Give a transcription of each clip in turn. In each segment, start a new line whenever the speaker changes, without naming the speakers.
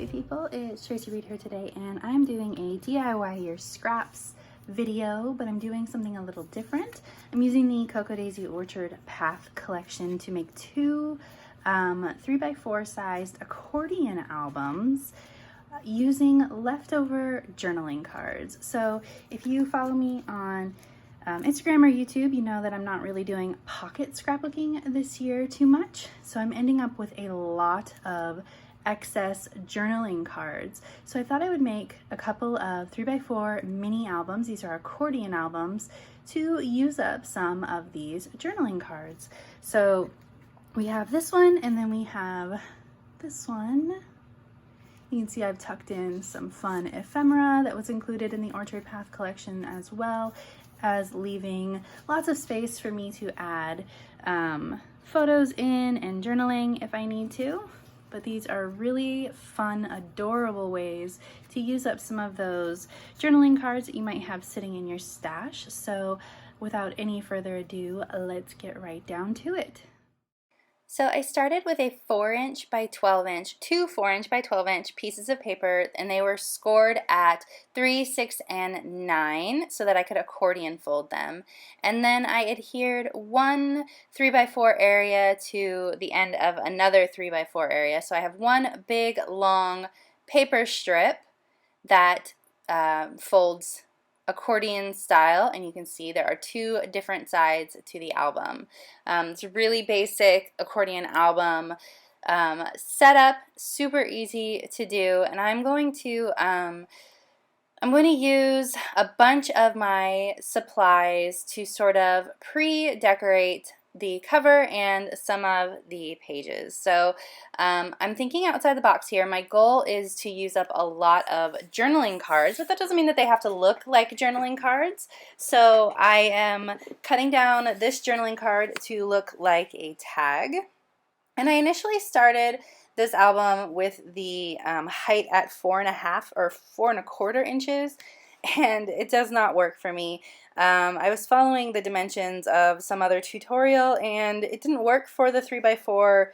people, it's Tracy Reed here today, and I'm doing a DIY your scraps video, but I'm doing something a little different. I'm using the Cocoa Daisy Orchard Path collection to make two 3x4 sized accordion albums using leftover journaling cards. So if you follow me on Instagram or YouTube, you know that I'm not really doing pocket scrapbooking this year too much. So I'm ending up with a lot of excess journaling cards. So I thought I would make a couple of 3x4 mini albums. These are accordion albums to use up some of these journaling cards. So we have this one, and then we have this one. You can see I've tucked in some fun ephemera that was included in the Orchard Path collection, as well as leaving lots of space for me to add photos in and journaling if I need to. But these are really fun, adorable ways to use up some of those journaling cards that you might have sitting in your stash. So without any further ado, let's get right down to it. So I started with a 4" by 12", two 4" by 12" pieces of paper, and they were scored at 3, 6, and 9 so that I could accordion fold them. And then I adhered one 3x4 area to the end of another 3x4 area. So I have one big long paper strip that folds accordion style, and you can see there are two different sides to the album. It's a really basic accordion album setup, super easy to do, and I'm going to use a bunch of my supplies to sort of pre-decorate the cover and some of the pages. So I'm thinking outside the box here. My goal is to use up a lot of journaling cards, but that doesn't mean that they have to look like journaling cards. So I am cutting down this journaling card to look like a tag. And I initially started this album with the height at 4.5 or 4¼ inches, and it does not work for me. I was following the dimensions of some other tutorial, and it didn't work for the 3x4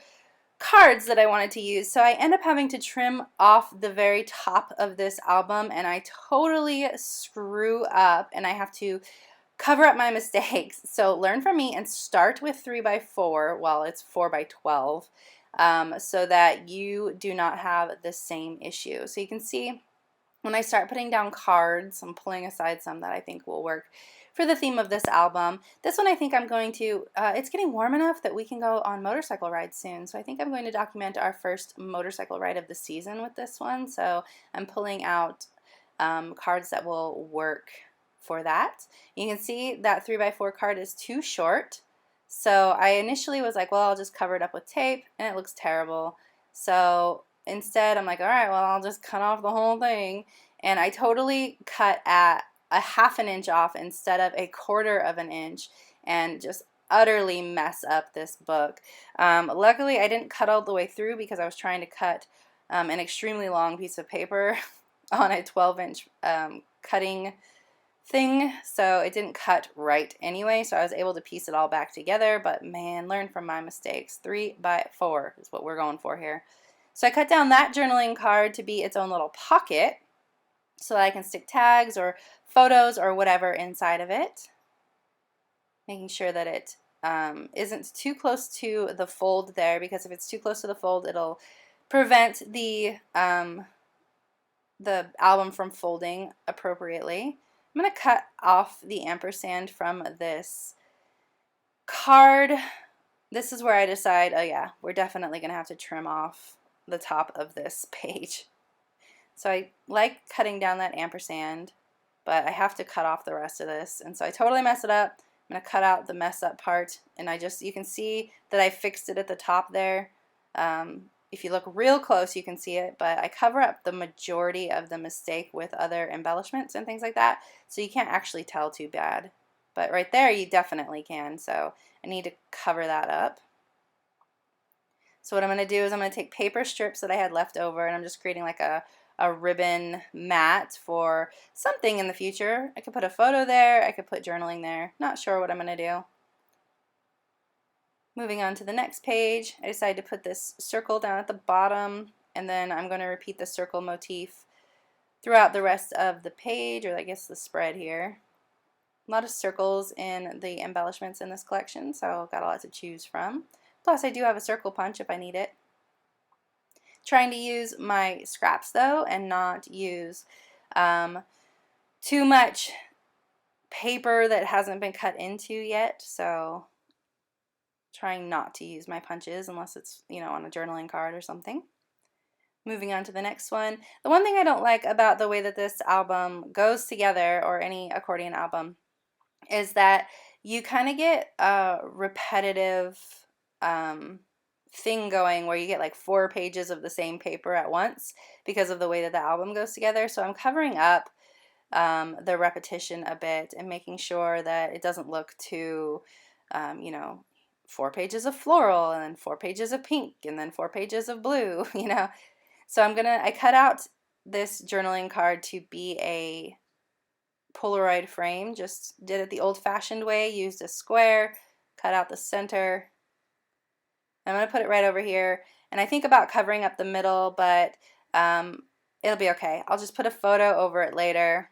cards that I wanted to use, so I end up having to trim off the very top of this album, and I totally screw up, and I have to cover up my mistakes. So learn from me and start with 3x4 while it's 4x12, so that you do not have the same issue. So you can see when I start putting down cards, I'm pulling aside some that I think will work for the theme of this album. This one I think I'm going to, it's getting warm enough that we can go on motorcycle rides soon. So I think I'm going to document our first motorcycle ride of the season with this one. So I'm pulling out cards that will work for that. You can see that 3x4 card is too short. So I initially was like, well, I'll just cover it up with tape, and it looks terrible. So instead, I'm like, all right, well, I'll just cut off the whole thing. And I totally cut at a 1/2 inch off instead of 1/4 inch, and just utterly mess up this book. Luckily, I didn't cut all the way through because I was trying to cut an extremely long piece of paper on a 12" cutting thing, so it didn't cut right anyway, so I was able to piece it all back together. But man, learn from my mistakes. 3x4 is what we're going for here. So I cut down that journaling card to be its own little pocket so that I can stick tags or photos or whatever inside of it, making sure that it isn't too close to the fold there, because if it's too close to the fold, it'll prevent the album from folding appropriately. I'm going to cut off the ampersand from this card. This is where I decide, oh yeah, we're definitely going to have to trim off the top of this page. So I like cutting down that ampersand, but I have to cut off the rest of this. And so I totally mess it up. I'm going to cut out the mess up part, and you can see that I fixed it at the top there. If you look real close, you can see it, but I cover up the majority of the mistake with other embellishments and things like that, so you can't actually tell too bad. But right there, you definitely can, so I need to cover that up. So what I'm going to do is I'm going to take paper strips that I had left over, and I'm just creating like a ribbon mat for something in the future. I could put a photo there, I could put journaling there, not sure what I'm going to do. Moving on to the next page, I decided to put this circle down at the bottom and then I'm going to repeat the circle motif throughout the rest of the page, or I guess the spread here. A lot of circles in the embellishments in this collection, so I've got a lot to choose from. Plus I do have a circle punch if I need it. Trying to use my scraps though, and not use too much paper that hasn't been cut into yet, so trying not to use my punches unless it's, you know, on a journaling card or something. Moving on to the next one. The one thing I don't like about the way that this album goes together, or any accordion album, is that you kind of get a repetitive thing going where you get like 4 pages of the same paper at once because of the way that the album goes together. So I'm covering up the repetition a bit and making sure that it doesn't look too, you know, 4 pages of floral and then 4 pages of pink and then 4 pages of blue, you know. So I cut out this journaling card to be a Polaroid frame. Just did it the old-fashioned way, used a square, cut out the center. I'm going to put it right over here, and I think about covering up the middle, but it'll be okay. I'll just put a photo over it later,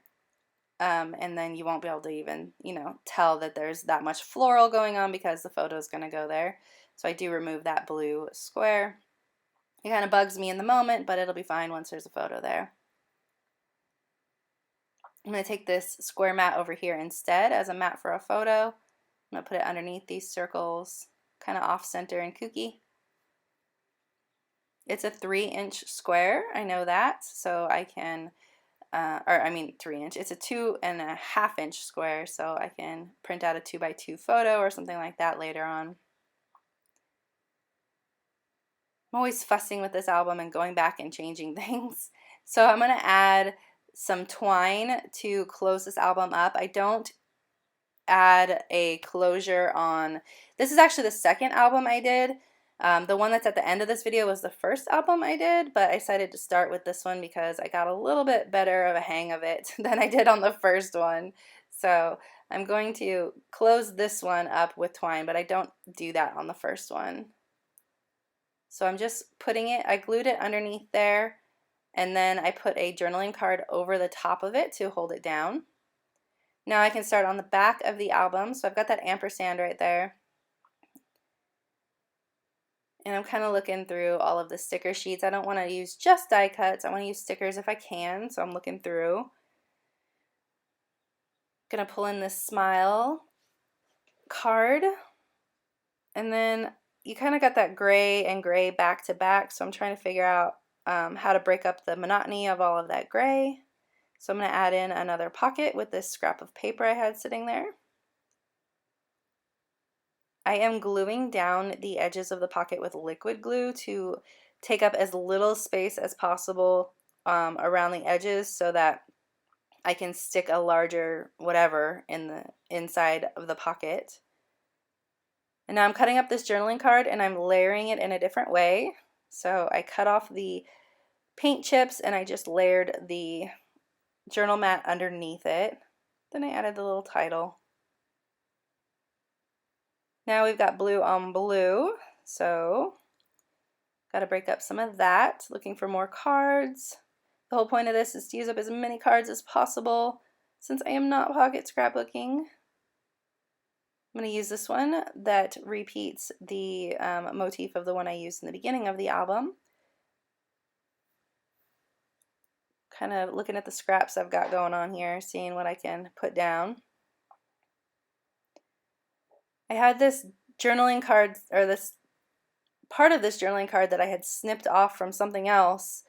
and then you won't be able to even, you know, tell that there's that much floral going on because the photo is going to go there. So I do remove that blue square. It kind of bugs me in the moment, but it'll be fine once there's a photo there. I'm going to take this square mat over here instead as a mat for a photo. I'm going to put it underneath these circles, kind of off center and kooky. It's a 3-inch square, I know that, so I can, 3-inch, it's a 2.5-inch square, so I can print out a 2x2 photo or something like that later on. I'm always fussing with this album and going back and changing things. So I'm going to add some twine to close this album up. I don't add a closure on, this is actually the second album I did. The one that's at the end of this video was the first album I did, but I decided to start with this one because I got a little bit better of a hang of it than I did on the first one. So I'm going to close this one up with twine, but I don't do that on the first one. So I'm just putting it, I glued it underneath there, and then I put a journaling card over the top of it to hold it down. Now I can start on the back of the album, so I've got that ampersand right there. And I'm kind of looking through all of the sticker sheets. I don't want to use just die cuts, I want to use stickers if I can, so I'm looking through. Gonna pull in this smile card, and then you kind of got that gray and gray back to back, so I'm trying to figure out how to break up the monotony of all of that gray. So I'm going to add in another pocket with this scrap of paper I had sitting there. I am gluing down the edges of the pocket with liquid glue to take up as little space as possible around the edges so that I can stick a larger whatever in the inside of the pocket. And now I'm cutting up this journaling card and I'm layering it in a different way. So I cut off the paint chips and I just layered the journal mat underneath it. Then I added the little title. Now we've got blue on blue, so got to break up some of that. Looking for more cards. The whole point of this is to use up as many cards as possible since I am not pocket scrapbooking. I'm going to use this one that repeats the motif of the one I used in the beginning of the album. Kind of looking at the scraps I've got going on here, seeing what I can put down. I had this journaling card, or this part of this journaling card that I had snipped off from something else.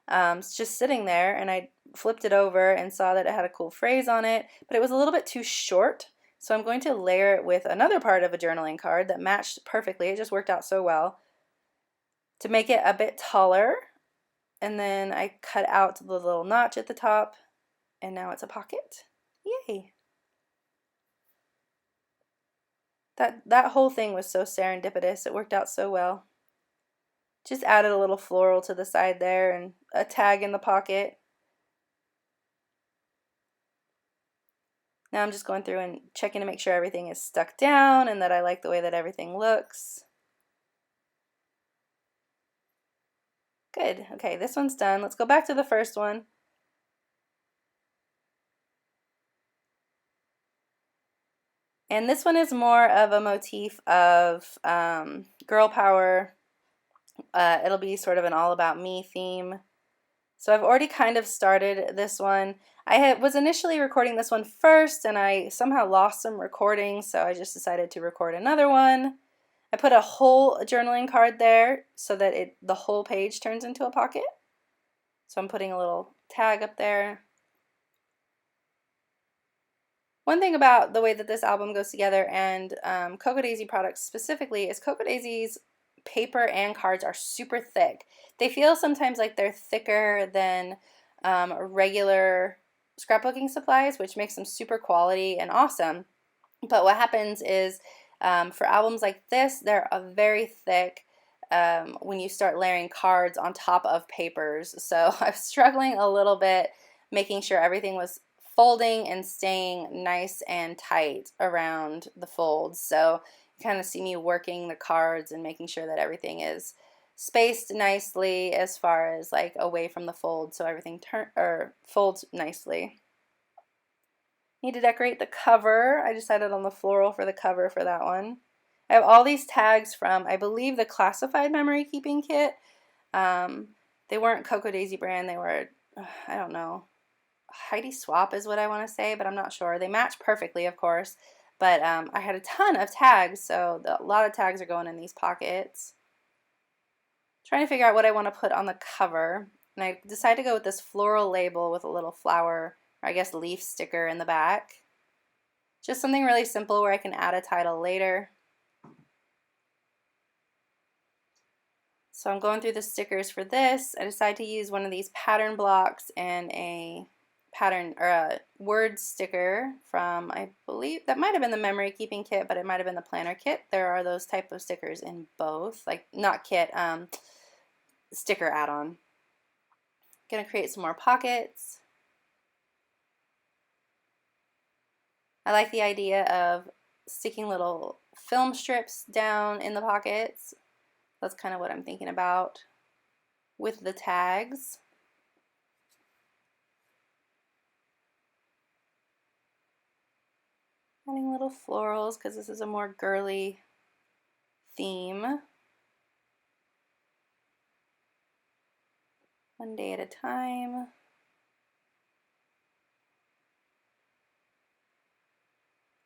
It's just sitting there, and I flipped it over and saw that it had a cool phrase on it, but it was a little bit too short. So I'm going to layer it with another part of a journaling card that matched perfectly. It just worked out so well to make it a bit taller. And then I cut out the little notch at the top, and now it's a pocket. Yay! That whole thing was so serendipitous. It worked out so well. Just added a little floral to the side there and a tag in the pocket. Now I'm just going through and checking to make sure everything is stuck down and that I like the way that everything looks. Good. Okay, this one's done. Let's go back to the first one. And this one is more of a motif of girl power. It'll be sort of an all about me theme. So I've already kind of started this one. I was initially recording this one first and I somehow lost some recordings, so I just decided to record another one. I put a whole journaling card there so that the whole page turns into a pocket. So I'm putting a little tag up there. One thing about the way that this album goes together and Cocoa Daisy products specifically is Cocoa Daisy's paper and cards are super thick. They feel sometimes like they're thicker than regular scrapbooking supplies, which makes them super quality and awesome. But what happens is for albums like this, they're very thick when you start layering cards on top of papers. So I was struggling a little bit making sure everything was folding and staying nice and tight around the folds. So you kind of see me working the cards and making sure that everything is spaced nicely as far as like away from the fold, so everything folds nicely. Need to decorate the cover. I decided on the floral for the cover for that one. I have all these tags from, I believe, the Classified Memory Keeping Kit. They weren't Cocoa Daisy brand. They were, I don't know, Heidi Swap is what I want to say, but I'm not sure. They match perfectly, of course, but I had a ton of tags, so a lot of tags are going in these pockets. Trying to figure out what I want to put on the cover, and I decided to go with this floral label with a little flower, or I guess leaf sticker in the back. Just something really simple where I can add a title later. So I'm going through the stickers for this. I decided to use one of these pattern blocks and a pattern or a word sticker from, I believe that might have been the memory keeping kit, but it might have been the planner kit. There are those type of stickers in both, like not kit, sticker add-on. Gonna create some more pockets. I like the idea of sticking little film strips down in the pockets. That's kind of what I'm thinking about with the tags. Adding little florals because this is a more girly theme. One day at a time.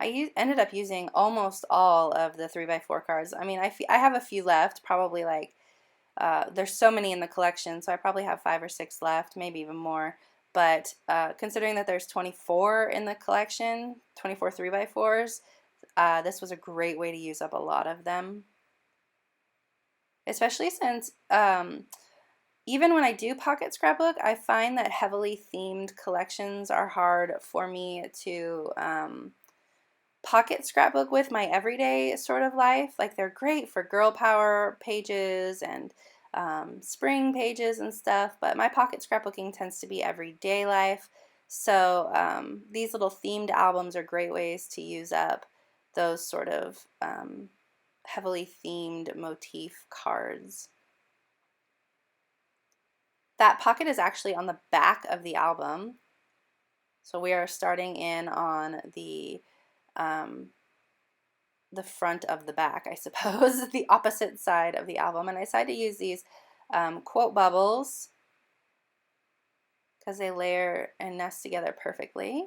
I ended up using almost all of the 3x4 cards. I mean, I have a few left, probably like, there's so many in the collection, so I probably have 5 or 6 left, maybe even more. But considering that there's 24 in the collection, 24 3x4s, this was a great way to use up a lot of them. Especially since even when I do pocket scrapbook, I find that heavily themed collections are hard for me to pocket scrapbook with my everyday sort of life. Like they're great for girl power pages and spring pages and stuff, but my pocket scrapbooking tends to be everyday life. So these little themed albums are great ways to use up those sort of heavily themed motif cards. That pocket is actually on the back of the album. So we are starting in on the front of the back, I suppose, the opposite side of the album. And I decided to use these quote bubbles because they layer and nest together perfectly.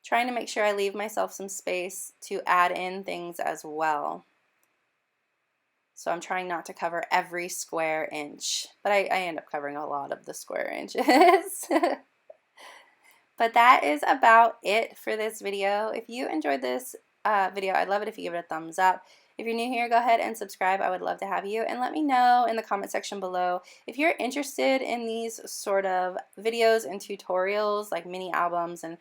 Trying to make sure I leave myself some space to add in things as well. So I'm trying not to cover every square inch, but I end up covering a lot of the square inches. But that is about it for this video. If you enjoyed this video, I'd love it if you give it a thumbs up. If you're new here, go ahead and subscribe. I would love to have you. And let me know in the comment section below if you're interested in these sort of videos and tutorials, like mini albums and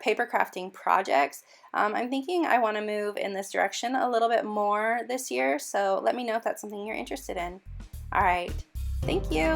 paper crafting projects. I'm thinking I want to move in this direction a little bit more this year, so let me know if that's something you're interested in. All right, thank you.